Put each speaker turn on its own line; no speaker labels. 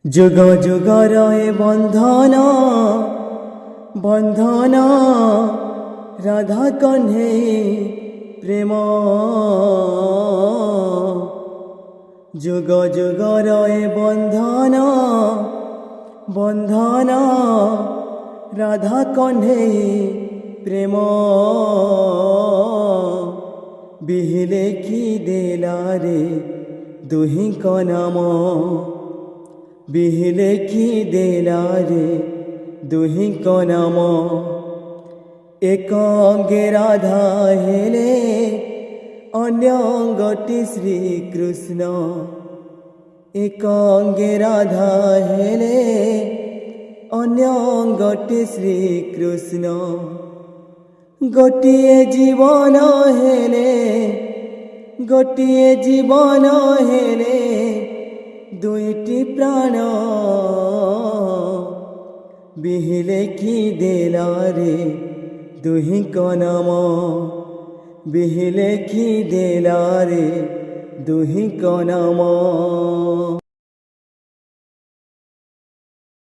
যুগ যুগরয় বন্ধন বন্ধন রাধা কণ্ঠে প্রেম যুগ যুগরয় বন্ধন বন্ধন রাধা কণ্ঠে প্রেম বিহিলে কি দেলারে দুহিঁক নাম বিহিলে কি দেলারে দুহিঁক নাম এক অঙ্গে রাধা হেলে অন্য অঙ্গটি শ্রীকৃষ্ণ এক অঙ্গে রাধা হেলে অন্য অঙ্গটি শ্রীকৃষ্ণ গোটিয়ে জীবন হেলে গোটিয়ে জীবন হেলে দুইটি প্রাণ বিহিলে কি দেলারে দুহিঁক নাম বিহিলে কি দেলারে দুহিঁক নাম।